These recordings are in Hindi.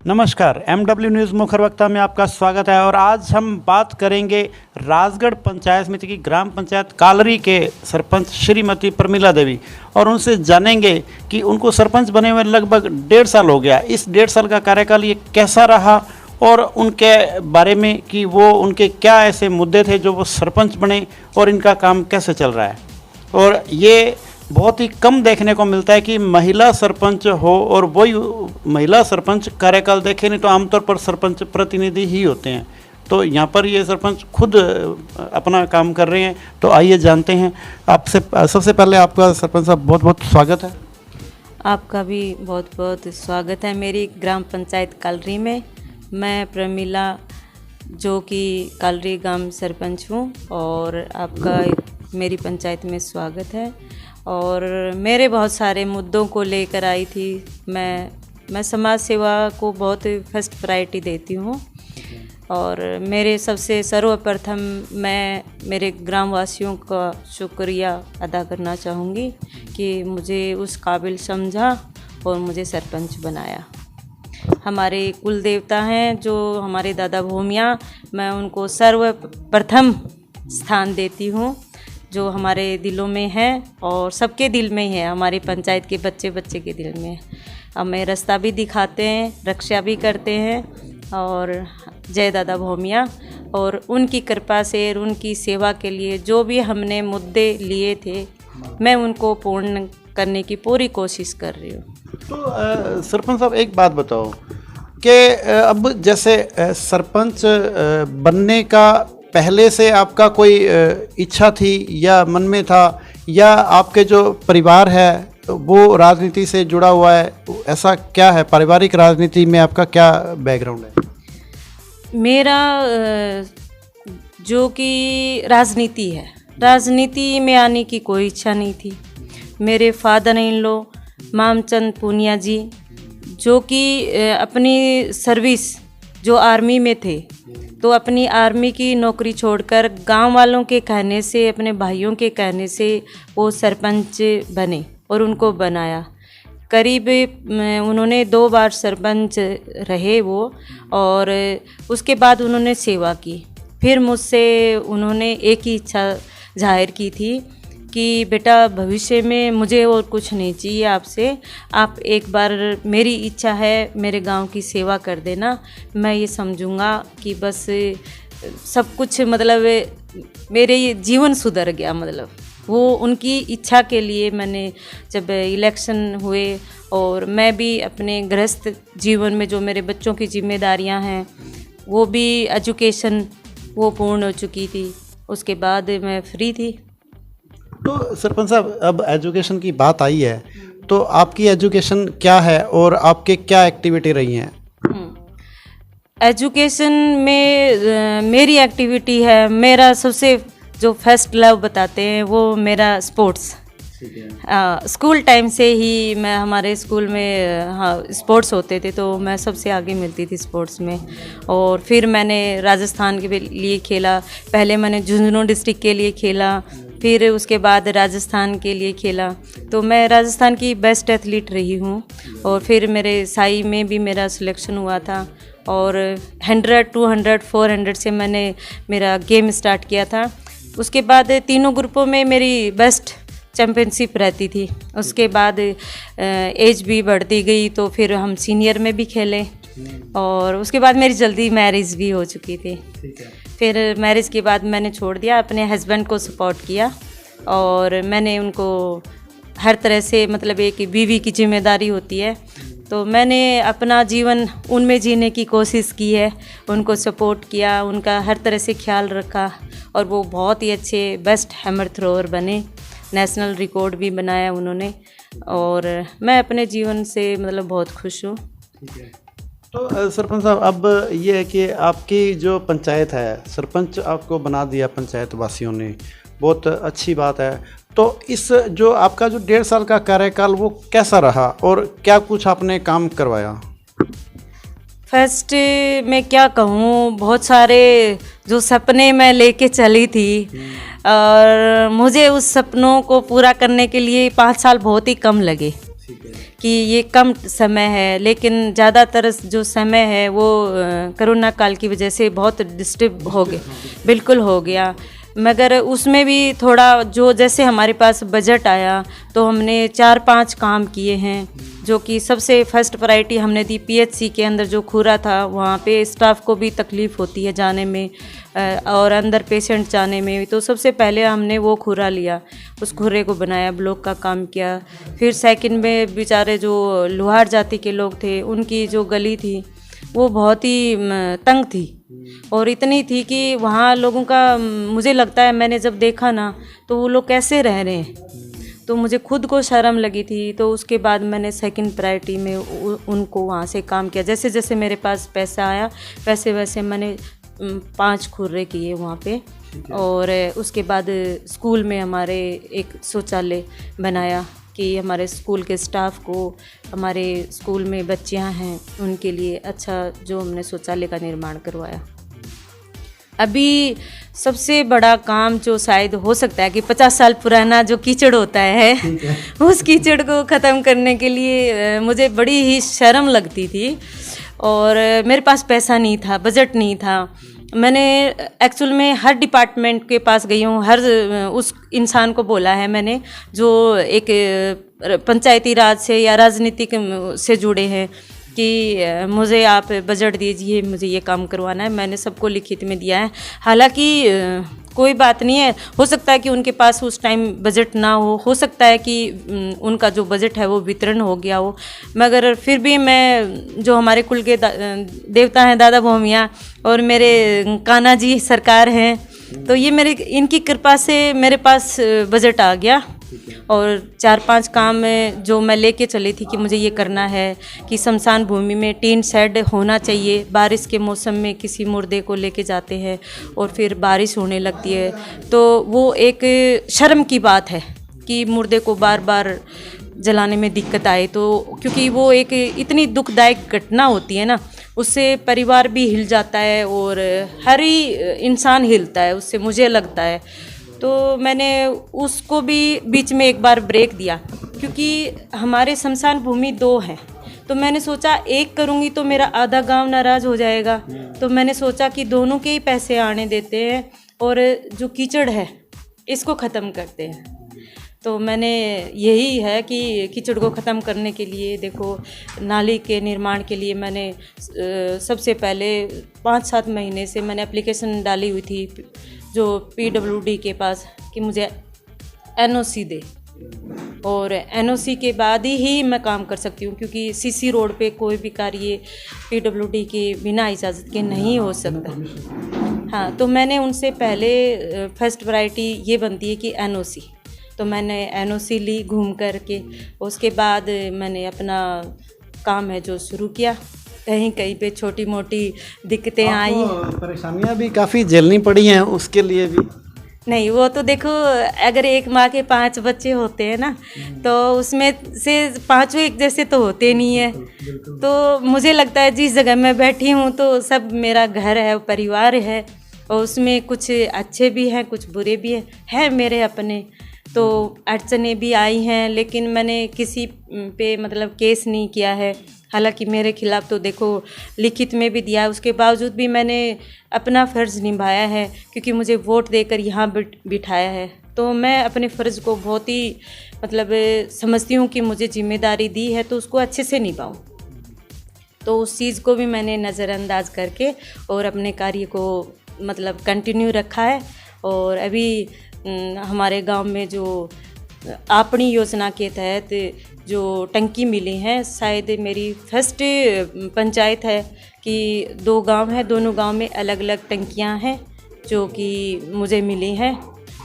नमस्कार, MW न्यूज़ मुखर वक्ता में आपका स्वागत है। और आज हम बात करेंगे राजगढ़ पंचायत समिति की ग्राम पंचायत कालरी के सरपंच श्रीमती प्रमिला देवी, और उनसे जानेंगे कि उनको सरपंच बने हुए लगभग 1.5 साल हो गया। इस 1.5 साल का कार्यकाल ये कैसा रहा और उनके बारे में कि वो उनके क्या ऐसे मुद्दे थे जो वो सरपंच बने और इनका काम कैसे चल रहा है। और ये बहुत ही कम देखने को मिलता है कि महिला सरपंच हो और वही महिला सरपंच कार्यकाल देखे, नहीं तो आमतौर पर सरपंच प्रतिनिधि ही होते हैं। तो यहाँ पर ये सरपंच खुद अपना काम कर रहे हैं। तो आइए जानते हैं आपसे। सबसे पहले आपका सरपंच साहब बहुत बहुत स्वागत है। आपका भी बहुत बहुत स्वागत है मेरी ग्राम पंचायत कालरी में। मैं प्रमिला जो कि कालरी ग्राम सरपंच हूँ और आपका मेरी पंचायत में स्वागत है। और मेरे बहुत सारे मुद्दों को लेकर आई थी। मैं समाज सेवा को बहुत फर्स्ट प्रायोरिटी देती हूँ। और मेरे सबसे सर्वप्रथम मैं मेरे ग्रामवासियों का शुक्रिया अदा करना चाहूँगी कि मुझे उस काबिल समझा और मुझे सरपंच बनाया। हमारे कुल देवता हैं जो हमारे दादा भूमिया, मैं उनको सर्वप्रथम स्थान देती हूँ, जो हमारे दिलों में है और सबके दिल में है, हमारी पंचायत के बच्चे बच्चे के दिल में। हमें रास्ता भी दिखाते हैं, रक्षा भी करते हैं। और जय दादा भूमिया। और उनकी कृपा से और उनकी सेवा के लिए जो भी हमने मुद्दे लिए थे, मैं उनको पूर्ण करने की पूरी कोशिश कर रही हूँ। तो सरपंच साहब एक बात बताओ कि अब जैसे सरपंच बनने का पहले से आपका कोई इच्छा थी या मन में था, या आपके जो परिवार है वो राजनीति से जुड़ा हुआ है, ऐसा क्या है? पारिवारिक राजनीति में आपका क्या बैकग्राउंड है? मेरा जो कि राजनीति है, राजनीति में आने की कोई इच्छा नहीं थी। मेरे father in law Mamchand Poonia ji, जो कि अपनी सर्विस जो आर्मी में थे, तो अपनी आर्मी की नौकरी छोड़कर गांव वालों के कहने से, अपने भाइयों के कहने से वो सरपंच बने और उनको बनाया। करीब उन्होंने 2 बार सरपंच रहे वो, और उसके बाद उन्होंने सेवा की। फिर मुझसे उन्होंने एक ही इच्छा जाहिर की थी कि बेटा भविष्य में मुझे और कुछ नहीं चाहिए आपसे, आप एक बार, मेरी इच्छा है मेरे गांव की सेवा कर देना। मैं ये समझूंगा कि बस सब कुछ, मतलब मेरे ये जीवन सुधर गया। मतलब वो उनकी इच्छा के लिए मैंने जब इलेक्शन हुए और मैं भी अपने गृहस्थ जीवन में जो मेरे बच्चों की जिम्मेदारियां हैं वो भी एजुकेशन वो पूर्ण हो चुकी थी, उसके बाद मैं फ्री थी। तो सरपंच साहब अब एजुकेशन की बात आई है, तो आपकी एजुकेशन क्या है और आपके क्या एक्टिविटी रही हैं? एजुकेशन में मेरी एक्टिविटी है, मेरा सबसे जो फर्स्ट लव बताते हैं वो मेरा स्पोर्ट्स। स्कूल टाइम से ही मैं, हमारे स्कूल में स्पोर्ट्स होते थे तो मैं सबसे आगे मिलती थी स्पोर्ट्स में। और फिर मैंने राजस्थान के लिए खेला। पहले मैंने झुंझुनू डिस्ट्रिक्ट के लिए खेला, फिर उसके बाद राजस्थान के लिए खेला। तो मैं राजस्थान की बेस्ट एथलीट रही हूँ। और फिर मेरे साई में भी मेरा सिलेक्शन हुआ था, और 100, 200, 400 से मैंने मेरा गेम स्टार्ट किया था। उसके बाद तीनों ग्रुपों में मेरी बेस्ट चैम्पियनशिप रहती थी। उसके बाद एज भी बढ़ती गई तो फिर हम सीनियर में भी खेले, और उसके बाद मेरी जल्दी मैरिज भी हो चुकी थी। फिर मैरिज के बाद मैंने छोड़ दिया, अपने हस्बैंड को सपोर्ट किया और मैंने उनको हर तरह से, मतलब एक बीवी की जिम्मेदारी होती है, तो मैंने अपना जीवन उनमें जीने की कोशिश की है, उनको सपोर्ट किया, उनका हर तरह से ख्याल रखा, और वो बहुत ही अच्छे बेस्ट हैमर थ्रोअर बने। नेशनल रिकॉर्ड भी बनाया उन्होंने, और मैं अपने जीवन से मतलब बहुत खुश हूँ। तो सरपंच साहब अब ये है कि आपकी जो पंचायत है, सरपंच आपको बना दिया पंचायत वासियों ने, बहुत अच्छी बात है। तो इस जो आपका जो 1.5 साल का कार्यकाल वो कैसा रहा और क्या कुछ आपने काम करवाया? फर्स्ट मैं क्या कहूँ, बहुत सारे जो सपने मैं लेके चली थी, और मुझे उस सपनों को पूरा करने के लिए 5 साल बहुत ही कम लगे। कि ये कम समय है, लेकिन ज़्यादातर जो समय है वो कोरोना काल की वजह से बहुत डिस्टर्ब हो गया, बिल्कुल हो गया। मगर उसमें भी थोड़ा जो जैसे हमारे पास बजट आया तो हमने 4-5 काम किए हैं, जो कि सबसे फर्स्ट प्रायोरिटी हमने दी पीएचसी के अंदर जो खूरा था, वहाँ पे स्टाफ को भी तकलीफ़ होती है जाने में और अंदर पेशेंट जाने में भी, तो सबसे पहले हमने वो खूरा लिया, उस खूरे को बनाया, ब्लॉक का काम किया। फिर सेकंड में बेचारे जो लोहार जाति के लोग थे, उनकी जो गली थी वो बहुत ही तंग थी और इतनी थी कि वहाँ लोगों का, मुझे लगता है मैंने जब देखा ना तो वो लोग कैसे रह रहे हैं, तो मुझे खुद को शर्म लगी थी। तो उसके बाद मैंने सेकंड प्रायोरिटी में उनको वहाँ से काम किया। जैसे जैसे मेरे पास पैसा आया वैसे वैसे मैंने 5 खुर्रे किए वहाँ पे। और उसके बाद स्कूल में हमारे एक शौचालय बनाया कि हमारे स्कूल के स्टाफ को, हमारे स्कूल में बच्चियां हैं उनके लिए अच्छा जो हमने शौचालय का निर्माण करवाया। अभी सबसे बड़ा काम जो शायद हो सकता है कि 50 साल पुराना जो कीचड़ होता है उस कीचड़ को ख़त्म करने के लिए मुझे बड़ी ही शर्म लगती थी और मेरे पास पैसा नहीं था, बजट नहीं था। मैंने एक्चुअल में हर डिपार्टमेंट के पास गई हूँ, हर उस इंसान को बोला है मैंने जो एक पंचायती राज से या राजनीतिक से जुड़े हैं कि मुझे आप बजट दीजिए, मुझे ये काम करवाना है। मैंने सबको लिखित में दिया है। हालांकि कोई बात नहीं है, हो सकता है कि उनके पास उस टाइम बजट ना हो सकता है कि उनका जो बजट है वो वितरण हो गया हो, मगर फिर भी मैं जो हमारे कुल के देवता हैं दादा भौमिया और मेरे कान्हा जी सरकार हैं, तो ये मेरे इनकी कृपा से मेरे पास बजट आ गया। और 4-5 काम जो मैं लेके चली थी कि मुझे ये करना है कि शमशान भूमि में टीन शेड होना चाहिए। बारिश के मौसम में किसी मुर्दे को लेके जाते हैं और फिर बारिश होने लगती है, तो वो एक शर्म की बात है कि मुर्दे को बार बार जलाने में दिक्कत आए, तो क्योंकि वो एक इतनी दुखदायक घटना होती है ना, उससे परिवार भी हिल जाता है और हर ही इंसान हिलता है उससे, मुझे लगता है। तो मैंने उसको भी बीच में एक बार ब्रेक दिया, क्योंकि हमारे शमशान भूमि 2 हैं, तो मैंने सोचा एक करूँगी तो मेरा आधा गांव नाराज़ हो जाएगा, तो मैंने सोचा कि दोनों के ही पैसे आने देते हैं और जो कीचड़ है इसको ख़त्म करते हैं। तो मैंने यही है कि कीचड़ को ख़त्म करने के लिए देखो, नाली के निर्माण के लिए मैंने सबसे पहले 5-7 महीने से मैंने एप्लीकेशन डाली हुई थी जो PWD के पास कि मुझे NOC दे, और NOC के बाद ही मैं काम कर सकती हूँ, क्योंकि CC रोड पे कोई भी कार्य PWD के बिना इजाज़त के नहीं हो सकता। हाँ, तो मैंने उनसे पहले फर्स्ट प्रायोरिटी ये बनती है कि NOC, तो मैंने NOC ली घूम कर के। उसके बाद मैंने अपना काम है जो शुरू किया। कहीं कहीं पे छोटी मोटी दिक्कतें आई, परेशानियां भी काफ़ी झेलनी पड़ी हैं उसके लिए भी। नहीं, वो तो देखो, अगर एक माँ के 5 बच्चे होते हैं ना, तो उसमें से 5 एक जैसे तो होते नहीं है। तो मुझे लगता है जिस जगह मैं बैठी हूँ तो सब मेरा घर है, परिवार है, और उसमें कुछ अच्छे भी हैं कुछ बुरे भी हैं मेरे अपने। तो अड़चनें भी आई हैं, लेकिन मैंने किसी पे मतलब केस नहीं किया है। हालांकि मेरे खिलाफ़ तो देखो लिखित में भी दिया है, उसके बावजूद भी मैंने अपना फ़र्ज़ निभाया है, क्योंकि मुझे वोट देकर यहाँ बिठाया है। तो मैं अपने फ़र्ज़ को बहुत ही मतलब समझती हूँ कि मुझे जिम्मेदारी दी है तो उसको अच्छे से निभाऊँ। तो उस चीज़ को भी मैंने नज़रअंदाज करके और अपने कार्य को मतलब कंटिन्यू रखा है। और अभी हमारे गांव में जो आपनी योजना के तहत जो टंकी मिली हैं, शायद मेरी फर्स्ट पंचायत है कि 2 गांव हैं, दोनों गांव में अलग अलग टंकियां हैं जो कि मुझे मिली हैं।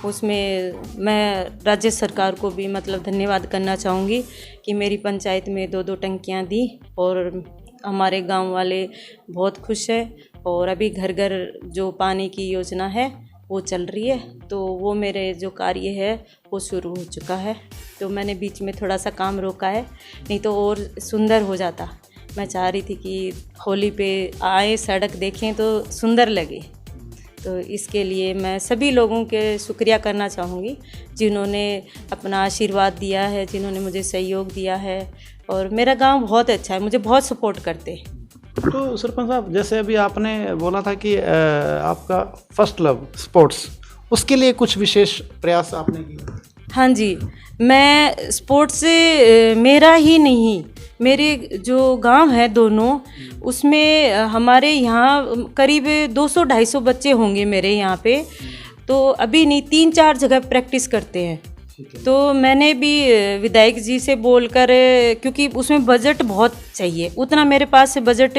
उसमें मैं राज्य सरकार को भी मतलब धन्यवाद करना चाहूँगी कि मेरी पंचायत में 2-2 टंकियां दी और हमारे गांव वाले बहुत खुश हैं। और अभी घर घर जो पानी की योजना है वो चल रही है, तो वो मेरे जो कार्य है वो शुरू हो चुका है। तो मैंने बीच में थोड़ा सा काम रोका है, नहीं तो और सुंदर हो जाता। मैं चाह रही थी कि होली पे आए, सड़क देखें तो सुंदर लगे, तो इसके लिए मैं सभी लोगों के शुक्रिया करना चाहूँगी जिन्होंने अपना आशीर्वाद दिया है, जिन्होंने मुझे सहयोग दिया है। और मेरा गांव बहुत अच्छा है, मुझे बहुत सपोर्ट करते हैं। तो सरपंच साहब, जैसे अभी आपने बोला था कि आपका फर्स्ट लव स्पोर्ट्स, उसके लिए कुछ विशेष प्रयास आपने किए? हाँ जी, मैं स्पोर्ट्स से मेरा ही नहीं, मेरे जो गांव है दोनों, उसमें हमारे यहाँ करीब 200-250 बच्चे होंगे मेरे यहाँ पे। तो अभी नहीं, 3-4 जगह प्रैक्टिस करते हैं। तो मैंने भी विधायक जी से बोलकर, क्योंकि उसमें बजट बहुत चाहिए, उतना मेरे पास बजट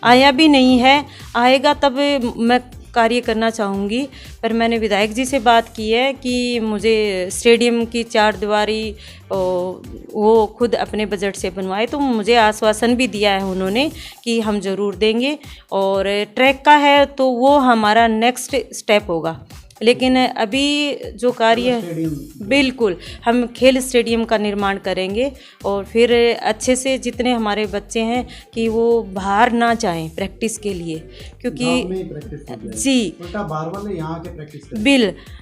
आया भी नहीं है, आएगा तब मैं कार्य करना चाहूँगी। पर मैंने विधायक जी से बात की है कि मुझे स्टेडियम की 4 दीवारी वो खुद अपने बजट से बनवाए। तो मुझे आश्वासन भी दिया है उन्होंने कि हम ज़रूर देंगे। और ट्रैक का है तो वो हमारा नेक्स्ट स्टेप होगा, लेकिन अभी जो कार्य, बिल्कुल हम खेल स्टेडियम का निर्माण करेंगे। और फिर अच्छे से जितने हमारे बच्चे हैं कि वो बाहर ना जाएं प्रैक्टिस के लिए, क्योंकि जी बाहर वाले यहाँ के प्रैक्टिस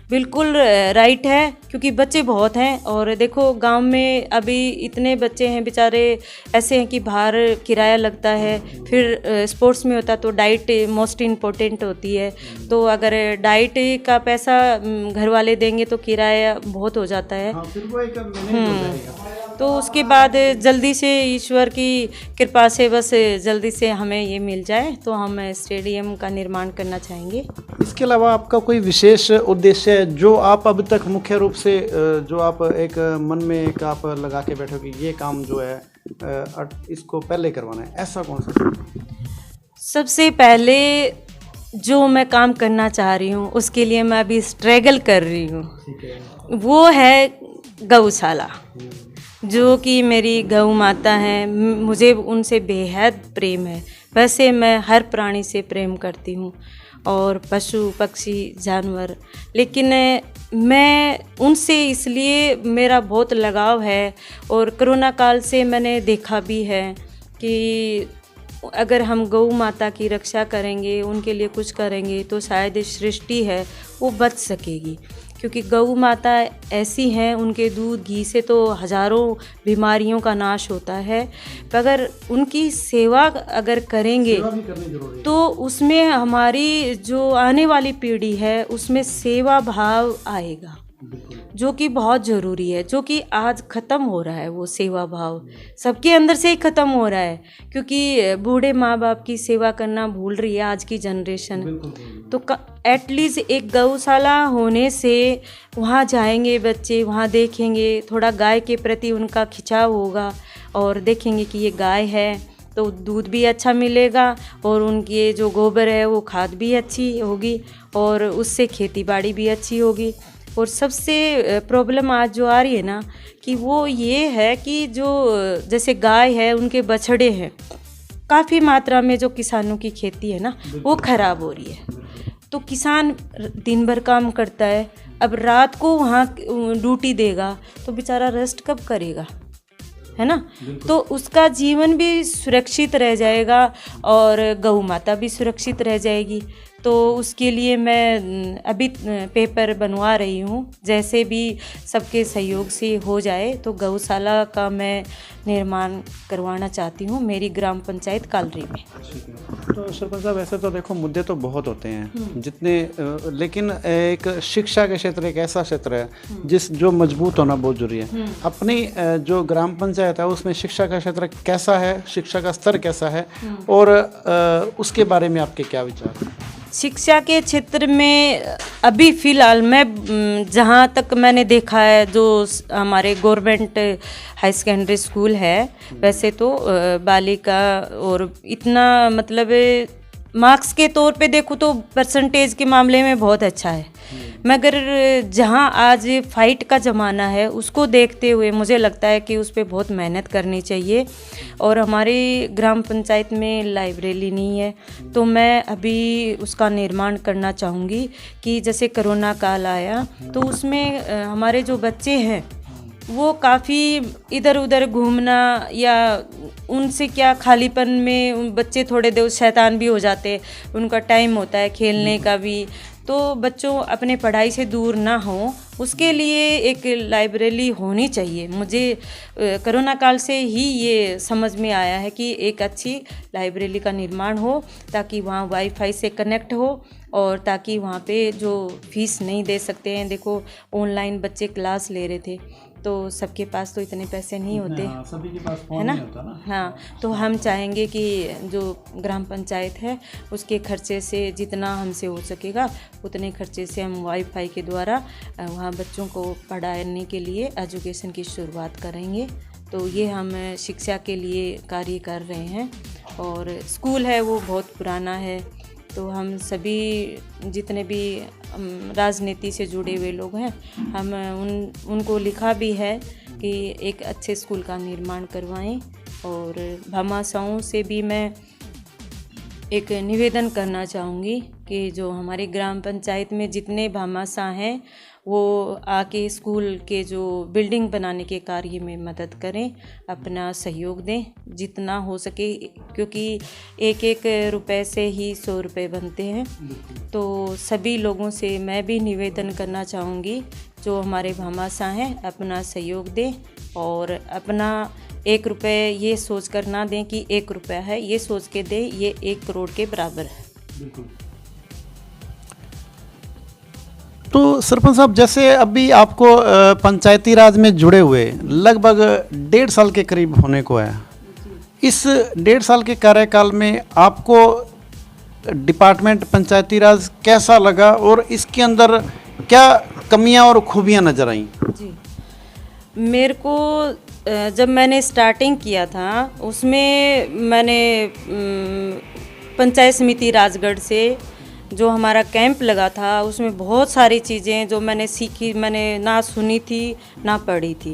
बिल्कुल राइट है, क्योंकि बच्चे बहुत हैं। और देखो गांव में अभी इतने बच्चे हैं बेचारे ऐसे हैं कि बाहर किराया लगता है, फिर स्पोर्ट्स में होता तो डाइट मोस्ट इम्पोर्टेंट होती है। तो अगर डाइट का पैसा घर वाले देंगे तो किराया बहुत हो जाता है। हाँ, फिर वो एक मैनेज हो जाएगा। तो उसके बाद जल्दी से ईश्वर की कृपा से बस जल्दी से हमें ये मिल जाए तो हम स्टेडियम का निर्माण करना चाहेंगे। इसके अलावा आपका कोई विशेष उद्देश्य है जो आप अब तक मुख्य रूप से जो आप एक मन में एक आप लगा के बैठो कि ये काम जो है इसको पहले करवाना है, ऐसा कौन सा? सबसे पहले जो मैं काम करना चाह रही हूँ उसके लिए मैं अभी स्ट्रगल कर रही हूँ, वो है गौशाला, जो कि मेरी गौ माता हैं। मुझे उनसे बेहद प्रेम है। वैसे मैं हर प्राणी से प्रेम करती हूँ और पशु पक्षी जानवर, लेकिन मैं उनसे इसलिए मेरा बहुत लगाव है। और कोरोना काल से मैंने देखा भी है कि अगर हम गौ माता की रक्षा करेंगे, उनके लिए कुछ करेंगे तो शायद सृष्टि है वो बच सकेगी। क्योंकि गौ माता ऐसी हैं, उनके दूध घी से तो हज़ारों बीमारियों का नाश होता है। अगर उनकी सेवा अगर करेंगे तो उसमें हमारी जो आने वाली पीढ़ी है उसमें सेवा भाव आएगा, जो कि बहुत ज़रूरी है, जो कि आज ख़त्म हो रहा है। वो सेवा भाव सबके अंदर से ही ख़त्म हो रहा है, क्योंकि बूढ़े माँ बाप की सेवा करना भूल रही है आज की जनरेशन। तो एटलीस्ट एक गौशाला होने से वहाँ जाएंगे बच्चे, वहाँ देखेंगे, थोड़ा गाय के प्रति उनका खिंचाव होगा और देखेंगे कि ये गाय है तो दूध भी अच्छा मिलेगा और उनकी जो गोबर है वो खाद भी अच्छी होगी और उससे खेती बाड़ी भी अच्छी होगी। और सबसे प्रॉब्लम आज जो आ रही है ना कि वो ये है कि जो जैसे गाय है, उनके बछड़े हैं, काफ़ी मात्रा में जो किसानों की खेती है ना वो ख़राब हो रही है। तो किसान दिन भर काम करता है, अब रात को वहाँ ड्यूटी देगा तो बेचारा रेस्ट कब करेगा, है ना? तो उसका जीवन भी सुरक्षित रह जाएगा और गौ माता भी सुरक्षित रह जाएगी। तो उसके लिए मैं अभी पेपर बनवा रही हूँ, जैसे भी सबके सहयोग से हो जाए तो गौशाला का मैं निर्माण करवाना चाहती हूँ मेरी ग्राम पंचायत कालरी में। तो सरपंच साहब, ऐसे तो देखो मुद्दे तो बहुत होते हैं जितने, लेकिन एक शिक्षा के क्षेत्र एक ऐसा क्षेत्र है जो मजबूत होना बहुत जरूरी है। अपनी जो ग्राम पंचायत है उसमें शिक्षा का क्षेत्र कैसा है, शिक्षा का स्तर कैसा है और उसके बारे में आपके क्या विचार हैं? शिक्षा के क्षेत्र में अभी फ़िलहाल मैं जहाँ तक मैंने देखा है, जो हमारे गवर्नमेंट हाई सेकेंडरी स्कूल है, वैसे तो बालिका और इतना मतलब मार्क्स के तौर पे देखूँ तो परसेंटेज के मामले में बहुत अच्छा है। मगर जहाँ आज फाइट का ज़माना है उसको देखते हुए मुझे लगता है कि उस पर बहुत मेहनत करनी चाहिए। और हमारी ग्राम पंचायत में लाइब्रेरी नहीं है, तो मैं अभी उसका निर्माण करना चाहूँगी कि जैसे कोरोना काल आया तो उसमें हमारे जो बच्चे हैं वो काफ़ी इधर उधर घूमना या उनसे क्या खालीपन में बच्चे थोड़े देर शैतान भी हो जाते हैं, उनका टाइम होता है खेलने का भी। तो बच्चों अपने पढ़ाई से दूर ना हो, उसके लिए एक लाइब्रेरी होनी चाहिए। मुझे कोरोना काल से ही ये समझ में आया है कि एक अच्छी लाइब्रेरी का निर्माण हो, ताकि वहाँ वाईफाई से कनेक्ट हो और ताकि वहाँ पे जो फीस नहीं दे सकते हैं, देखो ऑनलाइन बच्चे क्लास ले रहे थे तो सबके पास तो इतने पैसे नहीं होते, सभी के पास फोन है ना? नहीं होता ना। हाँ, तो हम चाहेंगे कि जो ग्राम पंचायत है उसके खर्चे से जितना हमसे हो सकेगा उतने खर्चे से हम वाईफाई के द्वारा वहाँ बच्चों को पढ़ाने के लिए एजुकेशन की शुरुआत करेंगे। तो ये हम शिक्षा के लिए कार्य कर रहे हैं। और स्कूल है वो बहुत पुराना है, तो हम सभी जितने भी राजनीति से जुड़े हुए लोग हैं, हम उनको लिखा भी है कि एक अच्छे स्कूल का निर्माण करवाएं। और भामाशाहों से भी मैं एक निवेदन करना चाहूँगी कि जो हमारे ग्राम पंचायत में जितने भामाशाह हैं वो आके स्कूल के जो बिल्डिंग बनाने के कार्य में मदद करें, अपना सहयोग दें जितना हो सके, क्योंकि एक एक रुपए से ही 100 रुपये बनते हैं। तो सभी लोगों से मैं भी निवेदन करना चाहूँगी जो हमारे भामाशाह हैं अपना सहयोग दें और अपना 1 रुपये ये सोच कर ना दें कि 1 रुपया है, ये सोच के दें ये 1 करोड़ के बराबर है। बिल्कुल। तो सरपंच साहब, जैसे अभी आपको पंचायती राज में जुड़े हुए लगभग 1.5 साल के करीब होने को है। इस 1.5 साल के कार्यकाल में आपको डिपार्टमेंट पंचायती राज कैसा लगा और इसके अंदर क्या कमियां और खूबियां नजर आईं? जी, मेरे को जब मैंने स्टार्टिंग किया था उसमें मैंने पंचायत समिति राजगढ़ से जो हमारा कैंप लगा था उसमें बहुत सारी चीज़ें जो मैंने सीखी, मैंने ना सुनी थी ना पढ़ी थी,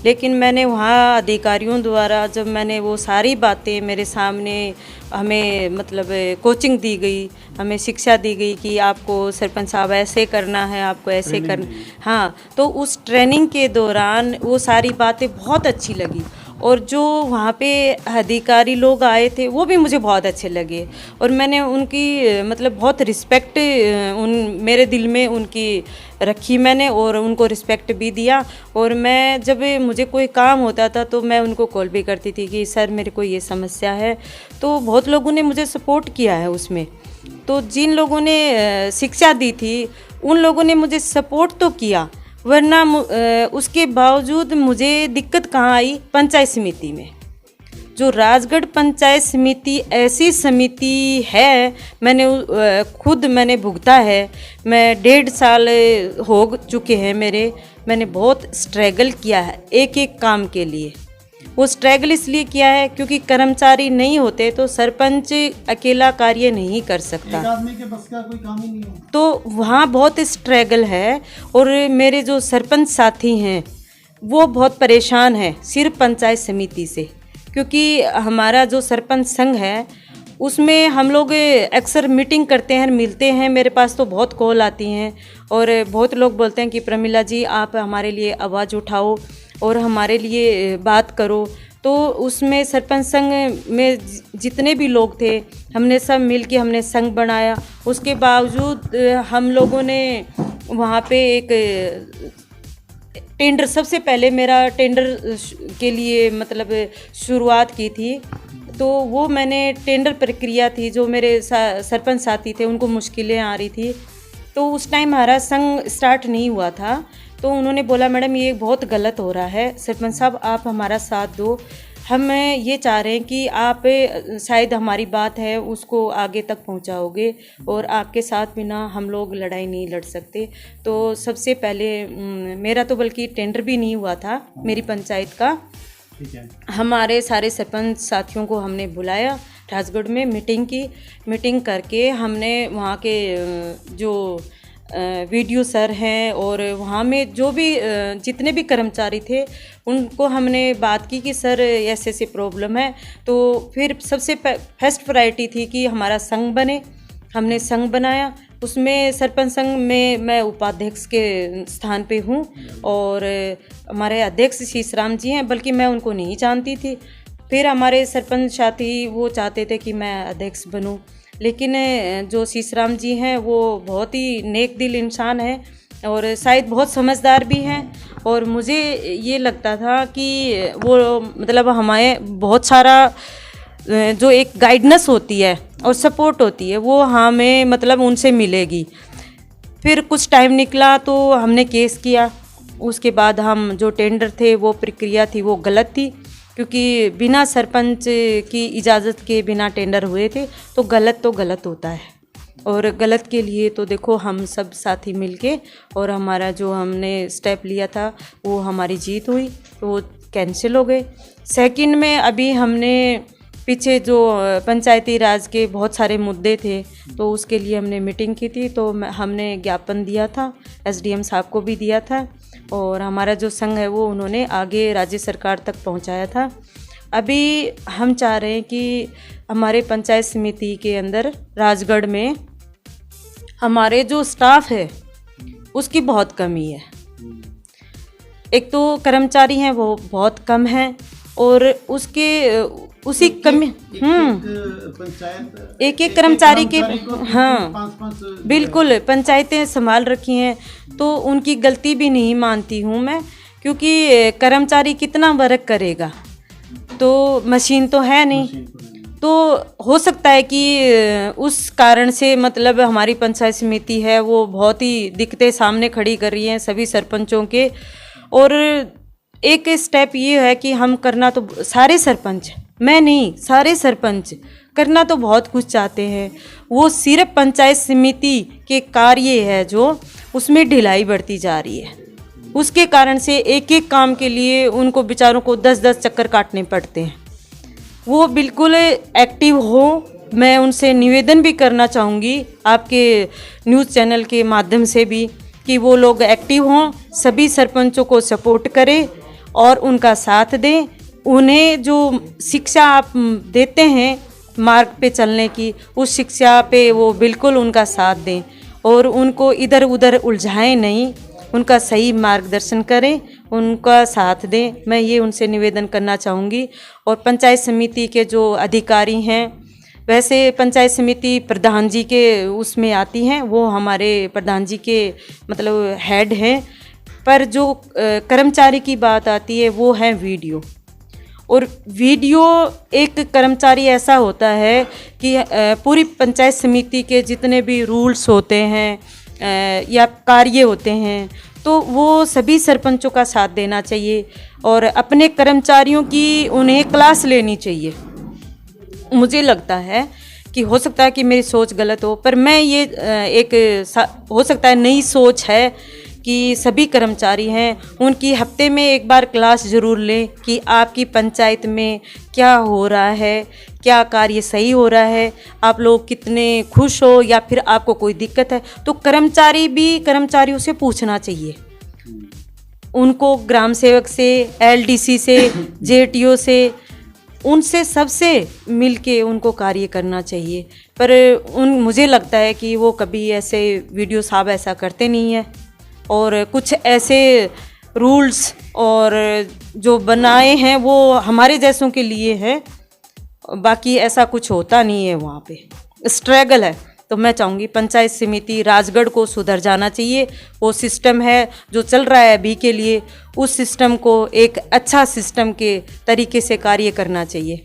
लेकिन मैंने वहाँ अधिकारियों द्वारा जब मैंने वो सारी बातें मेरे सामने हमें मतलब कोचिंग दी गई, हमें शिक्षा दी गई कि आपको सरपंच साहब ऐसे करना है, आपको ऐसे करना। हाँ, तो उस ट्रेनिंग के दौरान वो सारी बातें बहुत अच्छी लगी और जो वहाँ पे अधिकारी लोग आए थे वो भी मुझे बहुत अच्छे लगे और मैंने उनकी मतलब बहुत रिस्पेक्ट मेरे दिल में उनकी रखी मैंने और उनको रिस्पेक्ट भी दिया। और मैं जब मुझे कोई काम होता था तो मैं उनको कॉल भी करती थी कि सर मेरे को ये समस्या है, तो बहुत लोगों ने मुझे सपोर्ट किया है उसमें। तो जिन लोगों ने शिक्षा दी थी उन लोगों ने मुझे सपोर्ट तो किया, वरना उसके बावजूद मुझे दिक्कत कहाँ आई, पंचायत समिति में। जो राजगढ़ पंचायत समिति ऐसी समिति है, मैंने भुगता है, मैं 1.5 साल हो चुके हैं मैंने बहुत स्ट्रगल किया है एक एक काम के लिए। वो स्ट्रगल इसलिए किया है क्योंकि कर्मचारी नहीं होते तो सरपंच अकेला कार्य नहीं कर सकता, एक आदमी के बस का कोई काम ही नहीं हो, तो वहाँ बहुत स्ट्रगल है। और मेरे जो सरपंच साथी हैं वो बहुत परेशान हैं सिर्फ पंचायत समिति से, क्योंकि हमारा जो सरपंच संघ है उसमें हम लोग अक्सर मीटिंग करते हैं, मिलते हैं। मेरे पास तो बहुत कॉल आती हैं और बहुत लोग बोलते हैं कि प्रमिला जी आप हमारे लिए आवाज़ उठाओ और हमारे लिए बात करो। तो उसमें सरपंच संघ में जितने भी लोग थे हमने सब मिल के हमने संघ बनाया। उसके बावजूद हम लोगों ने वहाँ पे एक टेंडर, सबसे पहले मेरा टेंडर के लिए मतलब शुरुआत की थी, तो वो मैंने टेंडर प्रक्रिया थी, जो मेरे सरपंच साथी थे उनको मुश्किलें आ रही थी, तो उस टाइम हमारा संघ स्टार्ट नहीं हुआ था। तो उन्होंने बोला मैडम ये बहुत गलत हो रहा है, सरपंच साहब आप हमारा साथ दो, हम ये चाह रहे हैं कि आप शायद हमारी बात है उसको आगे तक पहुंचाओगे और आपके साथ बिना हम लोग लड़ाई नहीं लड़ सकते। तो सबसे पहले मेरा तो बल्कि टेंडर भी नहीं हुआ था मेरी पंचायत का, हमारे सारे सरपंच साथियों को हमने बुलाया राजगढ़ में, मीटिंग करके हमने वहाँ के जो वीडियो सर हैं और वहाँ में जो भी जितने भी कर्मचारी थे उनको हमने बात की कि सर ऐसे ऐसे प्रॉब्लम है। तो फिर सबसे फर्स्ट प्रायोरिटी थी कि हमारा संघ बने, हमने संघ बनाया। उसमें सरपंच संघ में मैं उपाध्यक्ष के स्थान पे हूँ और हमारे अध्यक्ष शीशराम जी हैं, बल्कि मैं उनको नहीं जानती थी। फिर हमारे सरपंच साथी वो चाहते थे कि मैं अध्यक्ष बनूँ, लेकिन जो शीशराम जी हैं वो बहुत ही नेक दिल इंसान है और शायद बहुत समझदार भी हैं। और मुझे ये लगता था कि वो मतलब हमें बहुत सारा जो एक गाइडेंस होती है और सपोर्ट होती है वो हमें मतलब उनसे मिलेगी। फिर कुछ टाइम निकला तो हमने केस किया। उसके बाद हम जो टेंडर थे वो प्रक्रिया थी वो गलत थी, क्योंकि बिना सरपंच की इजाज़त के बिना टेंडर हुए थे। तो गलत होता है और गलत के लिए तो देखो हम सब साथी मिलके और हमारा जो हमने स्टेप लिया था वो हमारी जीत हुई, तो वो कैंसिल हो गए। सेकंड में अभी हमने पीछे जो पंचायती राज के बहुत सारे मुद्दे थे तो उसके लिए हमने मीटिंग की थी, तो हमने ज्ञापन दिया था, एसडीएम साहब को भी दिया था और हमारा जो संघ है वो उन्होंने आगे राज्य सरकार तक पहुंचाया था। अभी हम चाह रहे हैं कि हमारे पंचायत समिति के अंदर राजगढ़ में हमारे जो स्टाफ है उसकी बहुत कमी है। एक तो कर्मचारी हैं वो बहुत कम हैं और उसी कमी एक कर्मचारी के हाँ बिल्कुल पंचायतें संभाल रखी हैं, तो उनकी गलती भी नहीं मानती हूँ मैं, क्योंकि कर्मचारी कितना वर्क करेगा, तो मशीन तो है नहीं। तो हो सकता है कि उस कारण से मतलब हमारी पंचायत समिति है वो बहुत ही दिक्कतें सामने खड़ी कर रही हैं सभी सरपंचों के। और एक स्टेप ये है कि हम करना तो सारे सरपंच, मैं नहीं, सारे सरपंच करना तो बहुत कुछ चाहते हैं, वो सिर्फ पंचायत समिति के कार्य है जो उसमें ढिलाई बढ़ती जा रही है। उसके कारण से एक एक काम के लिए उनको बेचारों को 10-10 चक्कर काटने पड़ते हैं। वो बिल्कुल एक्टिव हो, मैं उनसे निवेदन भी करना चाहूँगी आपके न्यूज़ चैनल के माध्यम से भी कि वो लोग एक्टिव हों, सभी सरपंचों को सपोर्ट करें और उनका साथ दें। उन्हें जो शिक्षा आप देते हैं मार्ग पे चलने की, उस शिक्षा पे वो बिल्कुल उनका साथ दें और उनको इधर उधर उलझाएं नहीं, उनका सही मार्गदर्शन करें, उनका साथ दें। मैं ये उनसे निवेदन करना चाहूँगी। और पंचायत समिति के जो अधिकारी हैं, वैसे पंचायत समिति प्रधान जी के उसमें आती हैं, वो हमारे प्रधान जी के मतलब हेड हैं, पर जो कर्मचारी की बात आती है वो है वीडियो। और वीडियो एक कर्मचारी ऐसा होता है कि पूरी पंचायत समिति के जितने भी रूल्स होते हैं या कार्य होते हैं तो वो सभी सरपंचों का साथ देना चाहिए और अपने कर्मचारियों की उन्हें क्लास लेनी चाहिए। मुझे लगता है कि हो सकता है कि मेरी सोच गलत हो, पर मैं ये हो सकता है नई सोच है कि सभी कर्मचारी हैं उनकी हफ्ते में एक बार क्लास ज़रूर लें कि आपकी पंचायत में क्या हो रहा है, क्या कार्य सही हो रहा है, आप लोग कितने खुश हो या फिर आपको कोई दिक्कत है। तो कर्मचारी भी कर्मचारियों से पूछना चाहिए, उनको ग्राम सेवक से, एलडीसी से, जेटीओ से, उनसे सबसे मिलके उनको कार्य करना चाहिए। पर मुझे लगता है कि वो कभी ऐसे वीडियो साहब ऐसा करते नहीं है और कुछ ऐसे रूल्स और जो बनाए हैं वो हमारे जैसों के लिए है, बाकी ऐसा कुछ होता नहीं है, वहाँ पे स्ट्रगल है। तो मैं चाहूँगी पंचायत समिति राजगढ़ को सुधर जाना चाहिए। वो सिस्टम है जो चल रहा है अभी के लिए, उस सिस्टम को एक अच्छा सिस्टम के तरीके से कार्य करना चाहिए।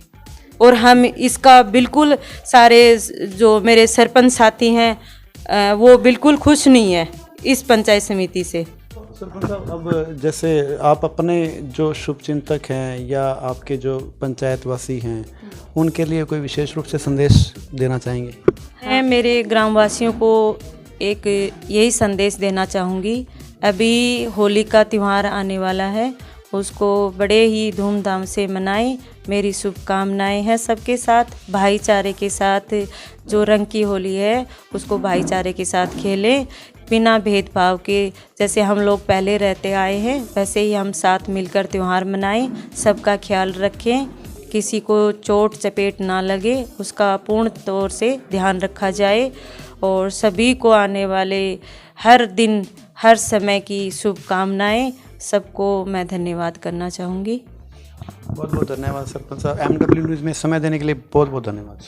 और हम इसका बिल्कुल सारे जो मेरे सरपंच साथी हैं वो बिल्कुल खुश नहीं है इस पंचायत समिति से। सरपंच साहब, अब जैसे आप अपने जो शुभचिंतक हैं या आपके जो पंचायतवासी हैं उनके लिए कोई विशेष रूप से संदेश देना चाहेंगे? मैं मेरे ग्रामवासियों को एक यही संदेश देना चाहूँगी, अभी होली का त्यौहार आने वाला है, उसको बड़े ही धूमधाम से मनाएं। मेरी शुभकामनाएं हैं सबके साथ, भाईचारे के साथ, जो रंग की होली है उसको भाईचारे के साथ खेलें, बिना भेदभाव के। जैसे हम लोग पहले रहते आए हैं वैसे ही हम साथ मिलकर त्यौहार मनाएं, सबका ख्याल रखें, किसी को चोट चपेट ना लगे उसका पूर्ण तौर से ध्यान रखा जाए। और सभी को आने वाले हर दिन हर समय की शुभकामनाएं। सबको मैं धन्यवाद करना चाहूँगी। बहुत बहुत धन्यवाद सरपंच साहब। MW न्यूज़ में समय देने के लिए बहुत बहुत धन्यवाद।